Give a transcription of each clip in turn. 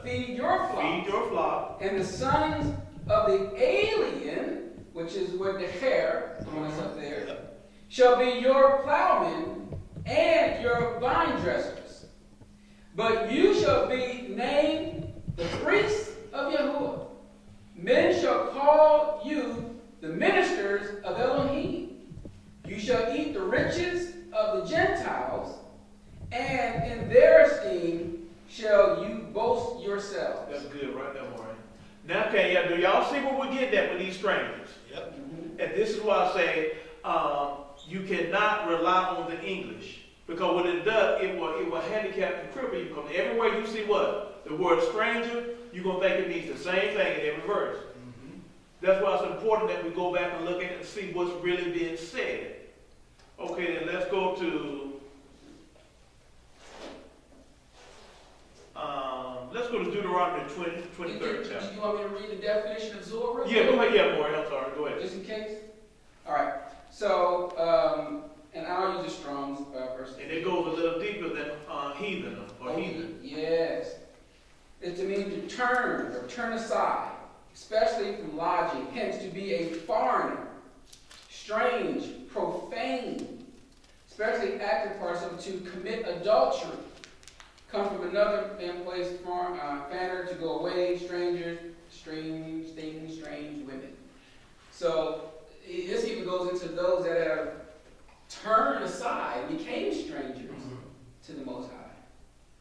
Feed your flock. Feed your flock. And the sons of the alien, which is with the hair, that's up there, shall be your plowmen and your vine dressers. But you shall be named the priests of Yahuah. Men shall call you the ministers of Elohim. You shall eat the riches of the Gentiles, and in their esteem shall you boast yourselves. That's good right there, Maureen. Now, okay, do y'all see what we're getting at with these strangers? Yep. Mm-hmm. And this is why I say you cannot rely on the English. Because what it does, it will handicap and cripple you. Because everywhere you see what? The word stranger, you're going to think it means the same thing in every verse. Mm-hmm. That's why it's important that we go back and look at it and see what's really being said. Okay, then let's go to Deuteronomy 23rd chapter. Do you want me to read the definition of Zorah? Yeah, go ahead. Yeah, Maury, I'm sorry. Go ahead. Just in case? All right. So, and I'll use the Strong's verse. And it goes a little deeper than heathen or heathen. Yes. It's to mean to turn or turn aside, especially from lodging. Hence, to be a foreigner, strange, profane, especially active participle to commit adultery. Come from another man, place, fanner, to go away, strangers, strange things, strange women. So this even goes into those that have turned aside, became strangers to the Most High.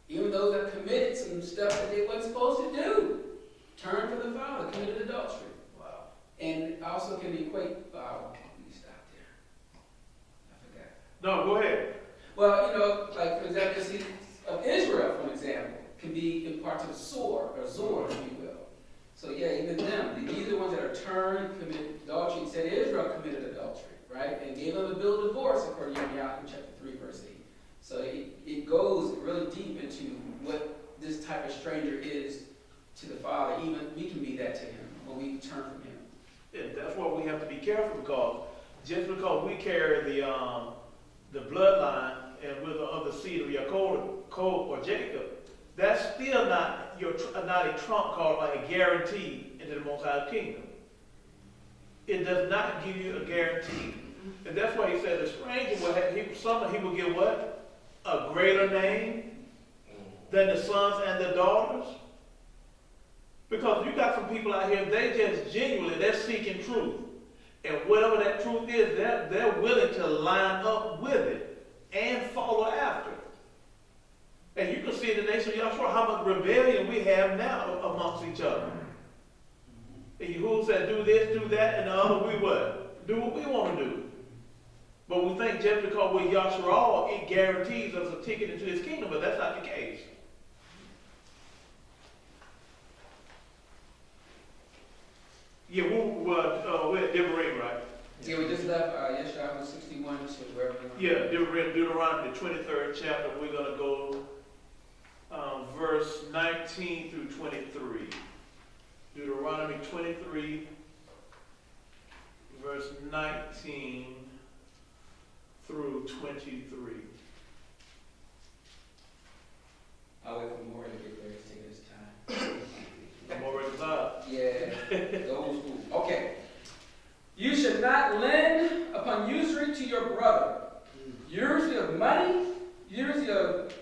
Even those that committed some stuff that they weren't supposed to do. Turned from the Father, committed adultery. Wow. And also can equate, let me stop there. I forgot. No, go ahead. Well, like for example, of Israel, for example, can be in parts of Zor, if you will. So yeah, even them, these are the ones that are turned, committed adultery. It said Israel committed adultery, right? And gave them a bill of divorce, according to Yahuah chapter 3, verse 8. So it goes really deep into what this type of stranger is to the Father. Even we can be that to him when we turn from him. Yeah, that's why we have to be careful, because just because we carry the bloodline and we're of the seed of Yaakov or Jacob, that's still not a trump card or a guarantee into the Most High Kingdom. It does not give you a guarantee. And that's why he said the stranger will have, he will get what? A greater name than the sons and the daughters. Because you got some people out here, they just genuinely, they're seeking truth. And whatever that truth is, they're willing to line up with it and follow after it. And you can see in the nation of Yashra'al how much rebellion we have now amongst each other. And Yahuah said, do this, do that, and the other we what? Do what we want to do. But we think just because we're Yashra'al, it guarantees us a ticket into his kingdom, but that's not the case. Yeah, we're at Devarim, right? Yeah, we just left Yashra'al 61 to wherever. Yeah, Deuteronomy, the 23rd chapter. We're going to go verse 19 through 23. Deuteronomy 23, verse 19 through 23. I'll wait for more to get there. It's taking his time. I'm already up. Yeah, the old school. Okay. You should not lend upon usury to your brother. Usury of money, usury of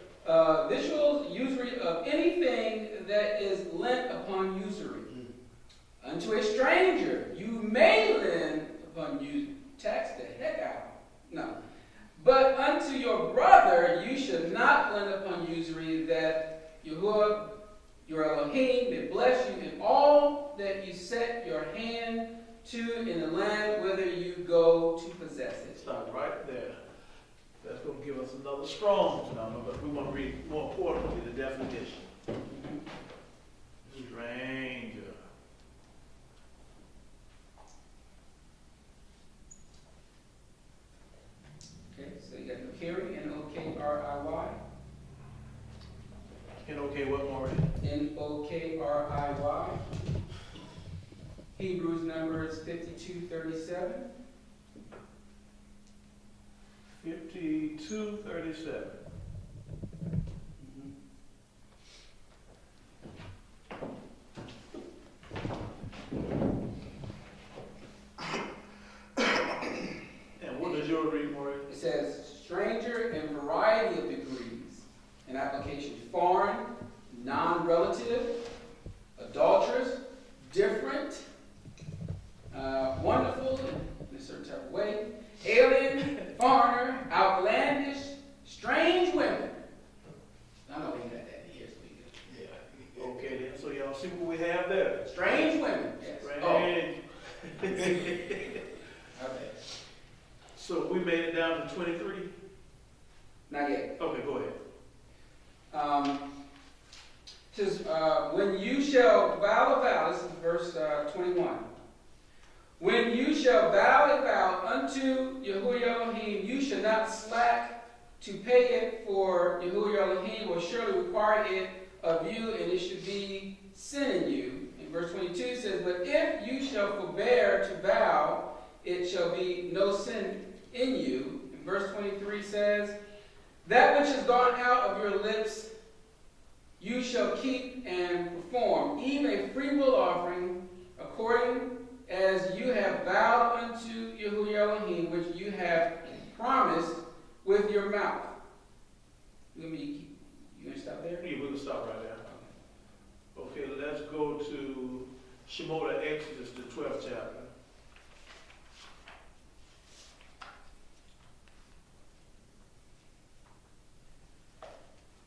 victuals, usury of anything that is lent upon usury. Unto a stranger you may lend upon usury. Tax the heck out. No. But unto your brother you should not lend upon usury, that Yahuah, your Elohim, may bless you in all that you set your hand to in the land whither you go to possess it. Stop right there. That's going to give us another strong number, but we want to read more importantly the definition. Stranger. Okay, so you got Nokiri, N-O-K-R-I-Y. N-O-K what more? N-O-K-R-I-Y. Hebrews numbers 52:37. 52:37. non-relative, adulterous, different, wonderful in a certain type of way, alien, foreigner, outlandish, strange women. I know we got that in here, so we good. Yeah. Okay then, so y'all see what we have there. Strange women. Yes. Strange. Okay. So we made it down to 23? Not yet. Okay, go ahead. Says, when you shall vow a vow, this is verse 21. When you shall vow a vow unto Yahuah Elohim, you shall not slack to pay it, for Yahuah Elohim will surely require it of you, and it should be sin in you. And verse 22 says, but if you shall forbear to vow, it shall be no sin in you. And verse 23 says, that which is gone out of your lips you shall keep and perform, even a freewill offering, according as you have vowed unto Yahuah Elohim, which you have promised with your mouth. You going to stop there? Yeah, we can stop right there. Okay, let's go to Shemot Exodus, the 12th chapter.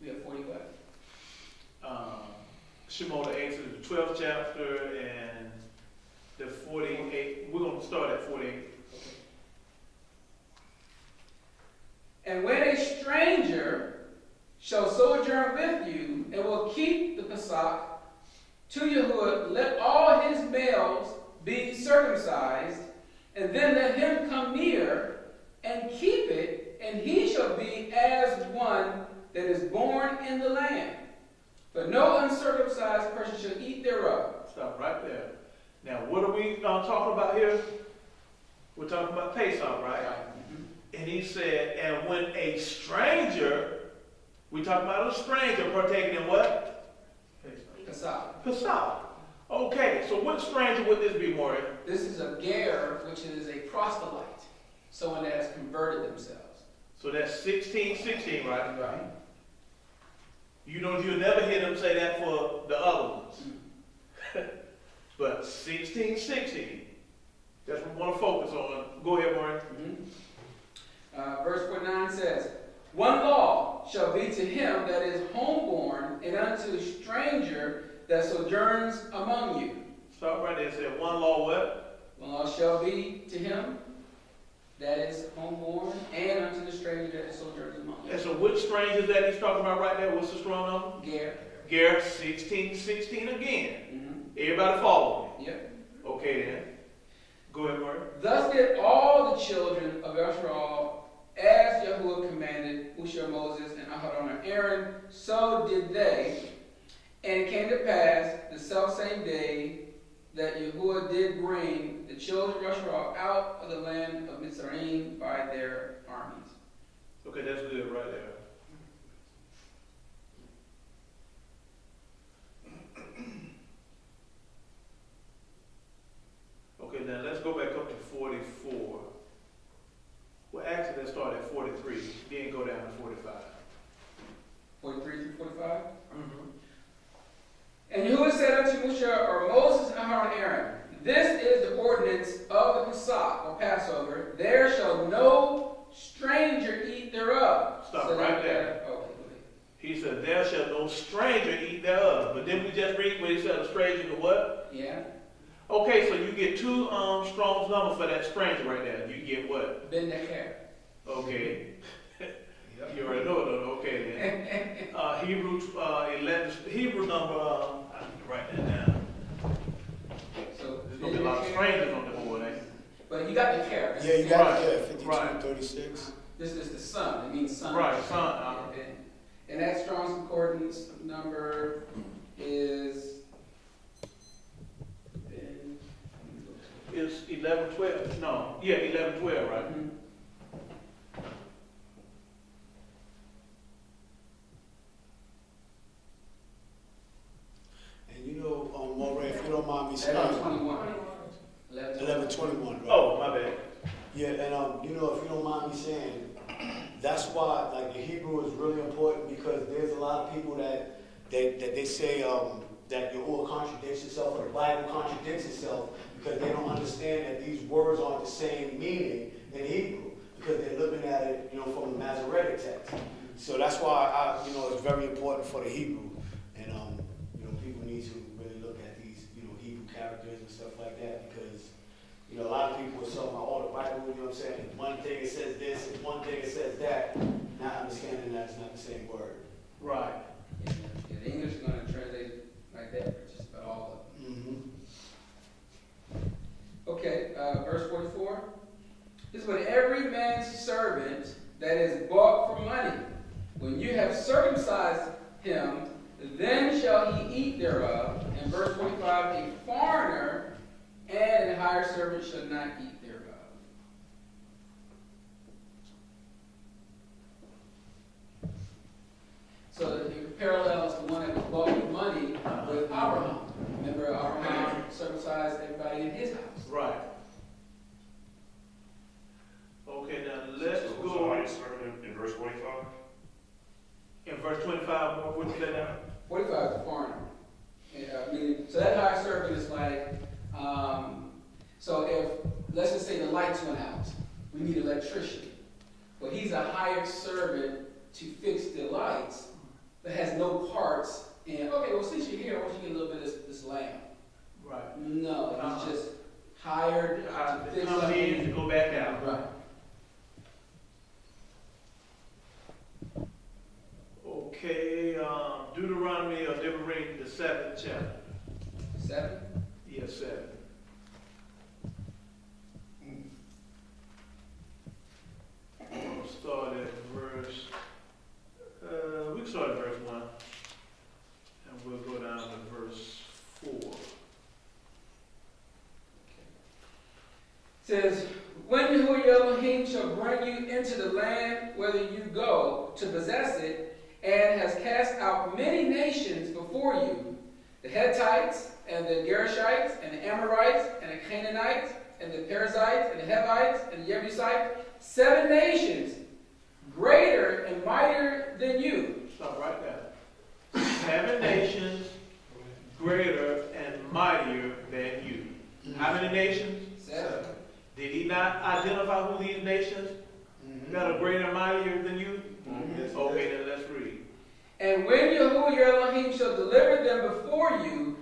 We have 45. Shemot Exodus, the 12th chapter, and the 48. We're going to start at 48. And when a stranger shall sojourn with you, and will keep the Pesach to Yahuah, let all his males be circumcised, and then let him come near and keep it, and he shall be as one that is born in the land. But no uncircumcised person shall eat thereof. Stop right there. Now, what are we talking about here? We're talking about Pesach, right? Mm-hmm. And he said, and when a stranger, we talking about a stranger partaking in what? Pesach. Pesach. Okay, so what stranger would this be, Maury? This is a ger, which is a proselyte, someone that has converted themselves. So that's 16:16, right? Right. You know, you'll never hear them say that for the other ones. But 16:16, that's what we want to focus on. Go ahead, Maury. Mm-hmm. Verse 49 says, one law shall be to him that is homeborn, and unto the stranger that sojourns among you. Stop right there. It said one law what? One law shall be to him that is homeborn, and unto the stranger that sojourns among you. And so which strangers that he's talking about right there? What's the strong number? Ger. Ger, 16:16 again. Mm-hmm. Everybody follow me? Yep. Okay then. Go ahead, Maury. Thus did all the children of Yashra'al, as Yahuah commanded Usha, Moses, and Aharon, and Aaron, so did they. And it came to pass the selfsame day that Yahuah did bring the children of Yashra'al out of the land of Mitzrayim by their armies. Okay, that's good right there. Okay, now let's go back up to 44. Well, actually, let's start at 43, then go down to 45. 43 through 45. Mm-hmm. And Yahuah said unto Moshe, or Moses, and Aharon, and Aaron, this is the ordinance of the Pesach, or Passover. There shall no stranger eat thereof. Stop So right there. Okay, go ahead. He said, there shall no stranger eat thereof. But then we just read where he said a stranger to what? Yeah. Okay, so you get two Strong's number for that stranger right there. You get what? Ben Necher. Okay. You already know it, though. Okay, then. Hebrew number, I need to write that down. So There's going to be a lot of strangers on the board, eh? But you got the care. Yeah, you got it, yeah, 52, Right. 36. This is the son. It means son. Right, son. And that Strong's Concordance number is. It's 1112. No, yeah, 1112, right? Mhm. And you know, Moray, if you don't mind me saying, 1121. 1121, right? Oh, my bad. Yeah, and you know, if you don't mind me saying, that's why like the Hebrew is really important, because there's a lot of people that that they say that Yahuah contradicts itself or the Bible contradicts itself because they don't understand that these words aren't the same meaning in Hebrew because they're looking at it, from the Masoretic text. So that's why it's very important for the Hebrew, and people need to really look at these, Hebrew characters and stuff like that because, a lot of people are talking about all the Bible, what I'm saying? One thing it says this, and one thing it says that, not understanding that it's not the same word. Right. Yeah, the English is going to translate like that for just about all of them. Okay, verse 44. This is what every man's servant that is bought for money. When you have circumcised him, then shall he eat thereof. And verse 45, a foreigner and a hired servant shall not eat thereof. So it parallels the one that was bought with money with Abraham. Remember, Abraham circumcised everybody in his house. Right. Okay, now let's So go. I started in verse 45? In verse 25, what you say now? 45 is a foreigner. So that hired servant is like, so if, let's just say the lights went out, we need an electrician. But he's a hired servant to fix the lights that has no parts. And, okay, well, since you're here, I want you to get a little bit of this lamp. Right. No, he's just hired to fix come in to go back out. Right. Okay, Deuteronomy, or never read the 7th chapter. 7? Yes, 7. We'll start at verse, we can start at verse 1, and we'll go down to verse 4. Says, when Yahuah Elohim shall bring you into the land whither you go to possess it, and has cast out many nations before you, the Hittites, and the Gerishites, and the Amorites, and the Canaanites, and the Perizzites, and the Hivites, and the Jebusites, 7 nations, greater and mightier than you. Stop right there. 7 nations, greater and mightier than you. How many nations? 7. Did he not identify who these nations that are greater and mightier than you? Okay, then let's read. And when Yahuah Elohim shall deliver them before you,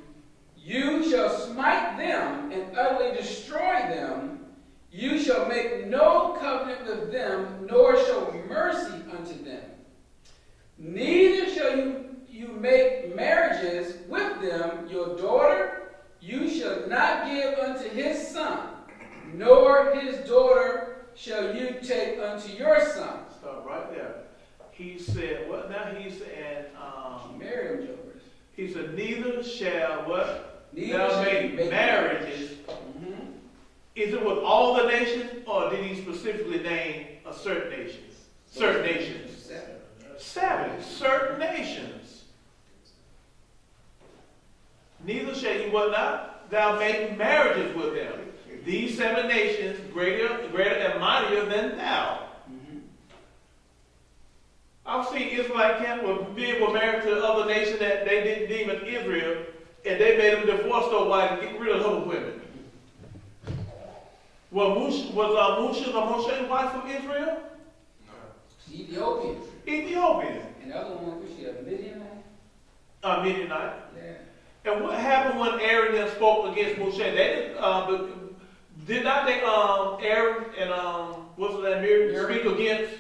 you shall smite them and utterly destroy them. You shall make no covenant with them, nor show mercy unto them. Neither shall you make marriages with them. Your daughter you shall not give unto his son, nor his daughter shall you take unto your son. Stop right there. He said, what now? He said, Marry them, Jokers. he said, neither shall what? Neither Thou shall make you make marriages. Is it with all the nations, or did he specifically name a certain nation? Certain nations. 7 certain nations. Neither shall you what not? Thou make marriages with them. These 7 nations, greater and mightier than thou. I've seen Israelite camp where men were married to other nations that they didn't deem as Israel, and they made them divorce their wives and get rid of those women. Was Moshe's wife from Israel? No. Ethiopian. Ethiopian. And the other one, was she a Midianite? Midianite. Yeah. And what happened when Aaron then spoke against Moshe? They did not they Aaron and what's that Miriam speak against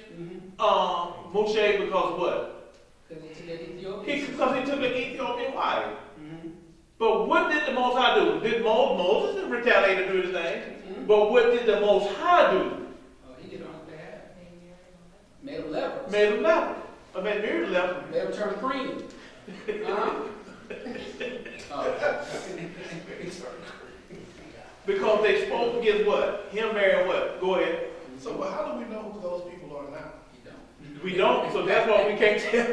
Moshe because of what? Because he took an Ethiopian. Because he took an Ethiopian wife. But what did the Most High do? Did Moses didn't retaliate and do his thing? But what did the Most High do? Oh, he did it on his behalf. Made him leper. Made him leper. I mean, Miriam leper. Made him turn green. Because they spoke against what? Him marrying what? Go ahead. So, but how do we know who those people are now? You don't. We don't, so that's why we can't tell.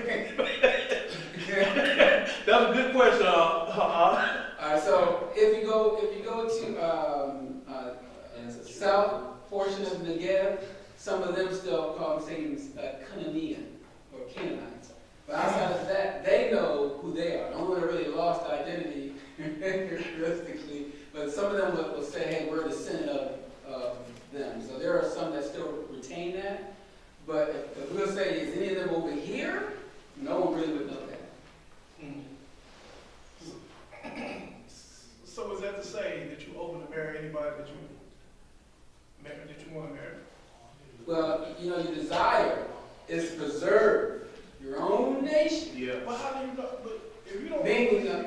That's a good question. All right, so if you go to south portion of Negev, some of them still call themselves Canaanian or Canaanites. But outside of that, they know who they are. No one really lost identity, realistically. But some of them will say, hey, we're a descendant of them. So there are some that still retain that. But if we'll say, is any of them over here? No one really would know that. So is that to say that you open to marry anybody that you want to marry? Well, your desire is to preserve your own nation. Yeah. Well, how do you know? But if you don't Being know with them.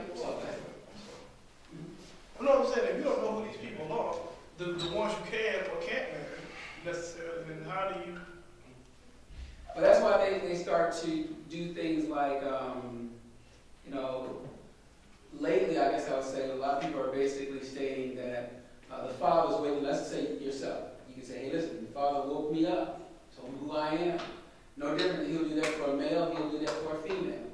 you know what I'm saying? If you don't know who these people are, the ones you can or can't marry necessarily, then how do you? But that's why they start to do things like, lately, I guess I would say, a lot of people are basically stating that the Father's waiting, let's say yourself. You can say, hey, listen, the Father woke me up, told me who I am. No different, he'll do that for a male, he'll do that for a female.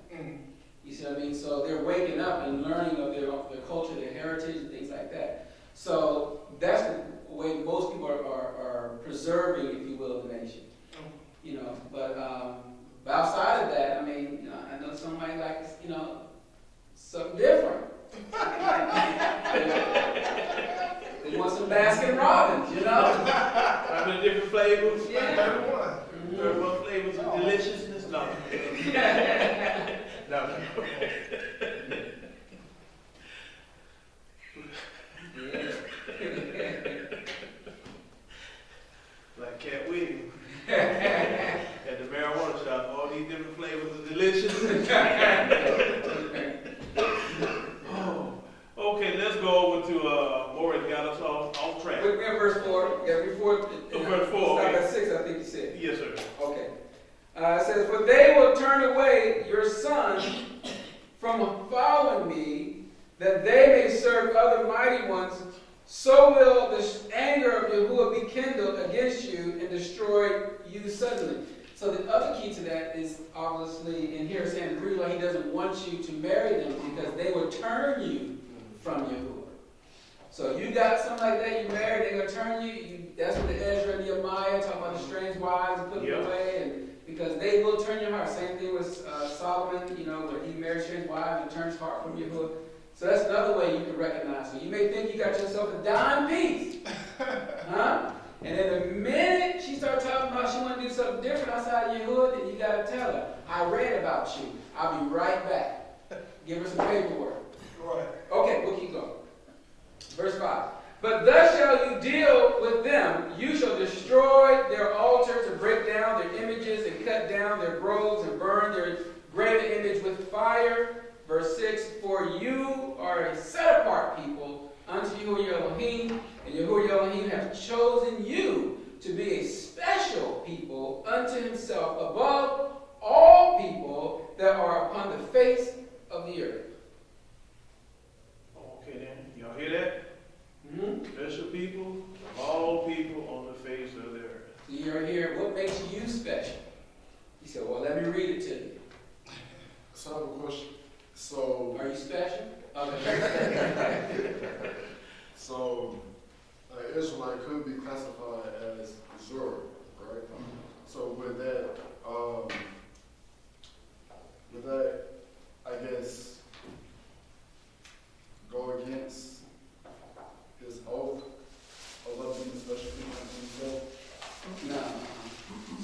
You see what I mean? So they're waking up and learning of their culture, their heritage, and things like that. So that's the way most people are preserving, if you will, the nation. But outside of that, I mean, I know somebody like, something different. They want some Baskin Robbins, How many different flavors? Yeah. 31 flavors of deliciousness? No. No. Like Cat Williams. At the marijuana shop, all these different flavors of deliciousness. Okay, let's go over to Morris got us off track. We're in verse 4. Yeah, before. Verse 4. Stop Okay. at 6, I think you said. Yes, sir. Okay. It says, for they will turn away your sons from following me, that they may serve other mighty ones. So will the anger of Yahuah be kindled against you and destroy you suddenly. So the other key to that is obviously in here saying the reason why he doesn't want you to marry them because they will turn you from Yahuah. So you got something like that, you married, they're going to turn you. That's what the Ezra and Nehemiah talk about the strange wives and put them away. And because they will turn your heart. Same thing with Solomon, when he married strange wives and turns heart from Yahuah. So that's another way you can recognize. So you may think you got yourself a dime piece. Huh? And then the minute she starts talking about she want to do something different outside of Yahuah, then you got to tell her, I read about you. I'll be right back. Give her some paperwork. Right. Okay, we'll keep going. Verse 5. But thus shall you deal with them. You shall destroy their altars and break down their images and cut down their groves and burn their graven image with fire. Verse 6. For you are a set-apart people unto Yahuah Elohim, and Yahuah Elohim hath chosen you to be a special people unto himself above all people that are upon the face of the earth. Okay, then. Y'all hear that? Special people, all people on the face of the earth. So you're here. What makes you special? He said, well, let me read it to you. So I have a question. So, Are you special? Okay. so an Israelite could be classified as Missouri, right? So with that, I guess, go against his oath of loving the special people himself? No.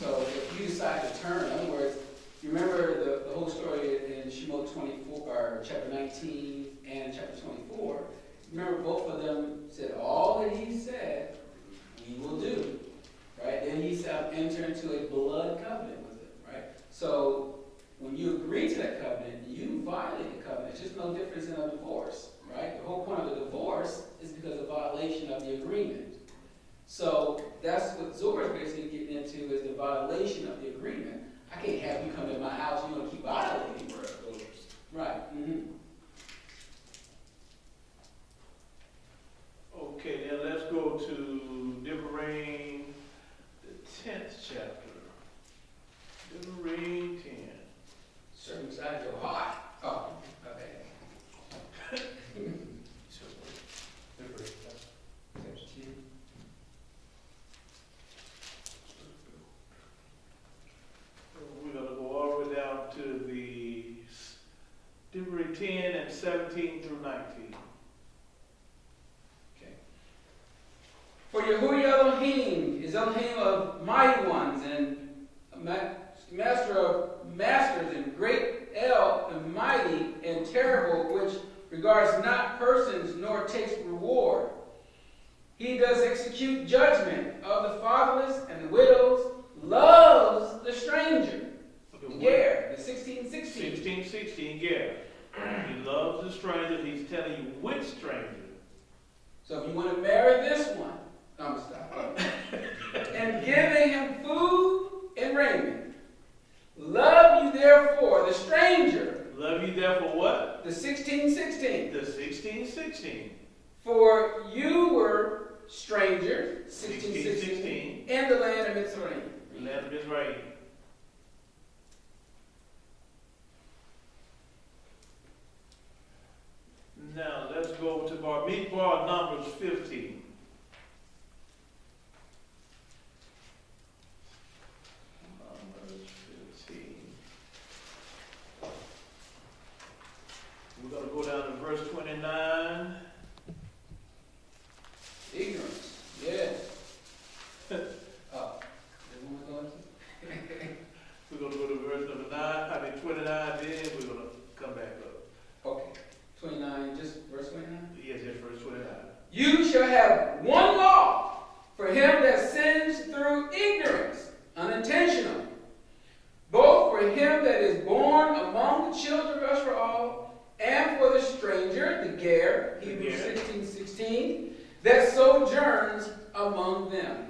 So if you decide to turn, in other words, you remember the whole story in Shemot 24, or chapter 19 and chapter 24. Remember both of them said, all that he said, we will do. Right? Then he said, enter into a blood covenant with it. Right? So when you agree to that covenant, you violate the covenant. It's just no difference in a divorce. Right? The whole point of the divorce is because of violation of the agreement. So that's what Zohar is basically getting into, is the violation of the agreement. I can't have you come to my house, you're going to keep violating those. Right. Mm-hmm. Okay, then let's go to Devarim, the 10th chapter. Devarim 10. Circumcise your heart. Oh, okay. 17 through 19. Okay. For Yahuah Elohim is Elohim of mighty ones and master of masters and great El and mighty and terrible, which regards not persons nor takes reward. He does execute judgment of the fatherless and the widows, loves the stranger. The Ger, the 1616. 16, Ger. He loves the stranger. He's telling you which stranger. So if you want to marry this one, I'm going to stop. And giving him food and raiment. Love you therefore, the stranger. Love you therefore what? The 1616. The 1616. For you were strangers, 1616, 16. in the land of Mitzrayim. The land of Israel. Now let's go to Bar Numbers 15. Numbers 15. We're going to go down to verse 29. Ignorance, yes. Everyone going to? We're going to go to verse number 29, then we're going to come back up. Okay. 29, just verse 29? Yes, just verse 29. You shall have one law for him that sins through ignorance, unintentional, both for him that is born among the children of Yashra'al, and for the stranger, the Ger, Hebrews 16:16, that sojourns among them.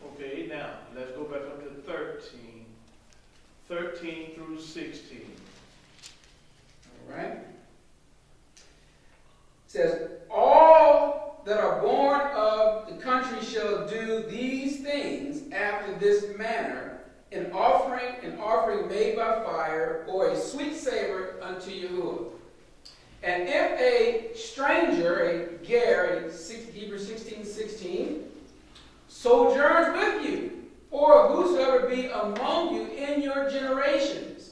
Okay, now let's go back up to 13. 13 through 16. All right? It says, all that are born of the country shall do these things after this manner, an offering made by fire, or a sweet savor unto Yahuah. And if a stranger, a Ger, Hebrews 16:16, sojourns with you, or whosoever be among you in your generations,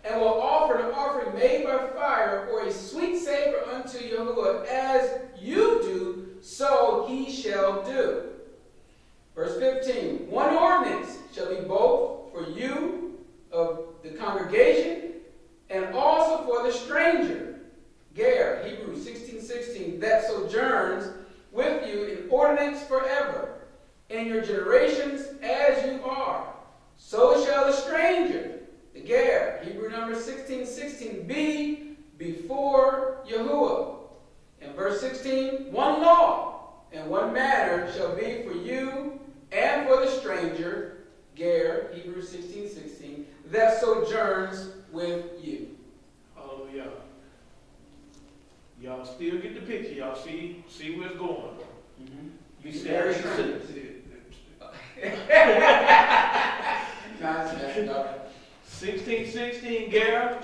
and will offer an offering made by fire, or a sweet savor unto Yahuah, as you do, so he shall do. Verse 15, one ordinance shall be both for you of the congregation, and also for the stranger, Ger, Hebrews 16:16, that sojourns with you in ordinance forever, in your generations as you are. So shall the stranger, the Ger, Hebrew number 16:16, be before Yahuah. In verse 16, one law and one manner shall be for you and for the stranger, Ger, Hebrew 16:16, that sojourns with you. Hallelujah. Y'all still get the picture. Y'all see where it's going. Mm-hmm. You said strangers. 16:16, Ger.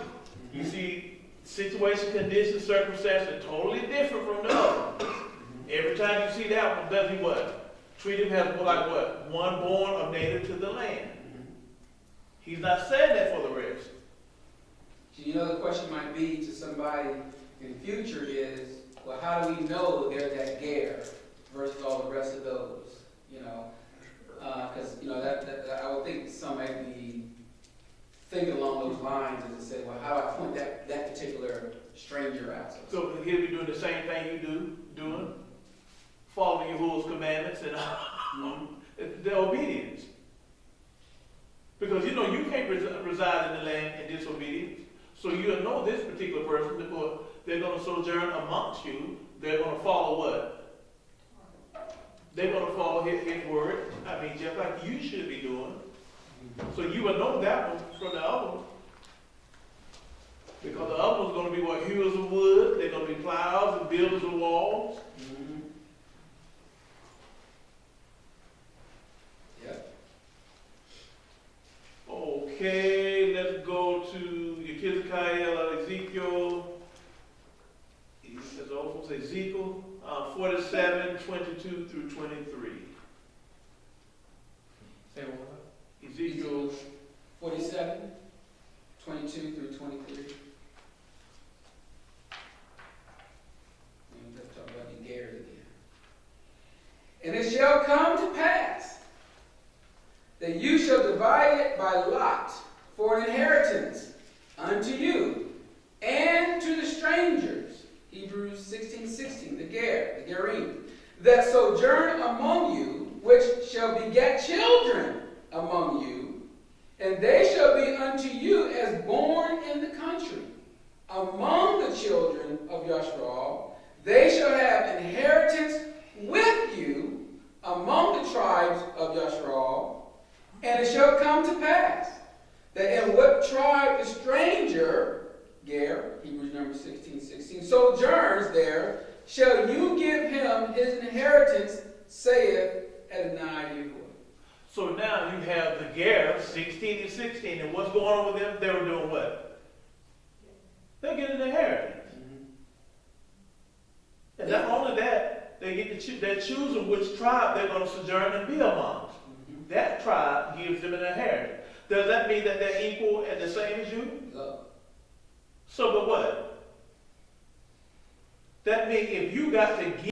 You see, situation, condition, circumstance are totally different from the other. Every time you see that one, does he what? Treat him as like what? One born of native to the land. He's not saying that for the rest. You know, the question might be to somebody in the future is, well, how do we know they're that Ger versus all the rest of those? You know, because you know that I would think some might be thinking along those lines and say, well, how do I point that particular stranger out? So he'll be doing the same thing you doing, following Yahuwah's commandments and the obedience. Because you know you can't reside in the land in disobedience. So you'll know this particular person, before they're going to sojourn amongst you. They're going to follow what? They're going to follow his word. I mean, just like you should be doing. So you will know that one from the other one. Because the other one's going to be what? Hewers of wood. They're going to be plows and builders of walls. Mm-hmm. Yep. Okay, let's go to Yekizkiah, Ezekiel. He says also Ezekiel 47, 22 through 23. Say what? Ezekiel 47, 22 through 23. Jerim, that sojourn among you, which shall beget children among you, and they shall be unto you as born in the country. Among the children of Yashra'al, they shall have inheritance with you among the tribes of Yashra'al, and it shall come to pass that in what tribe the stranger, Ger, Hebrews number 16:16, sojourns there, shall you give him his inheritance, saith Adonai Yahuah. So now you have the Ger, 16 and 16, and what's going on with them? They were doing what? They're getting an inheritance. And not only that, they're choosing which tribe they're going to sojourn and be amongst. That tribe gives them an inheritance. Does that mean that they're equal and the same as you? No. So, but what? That means if you got to give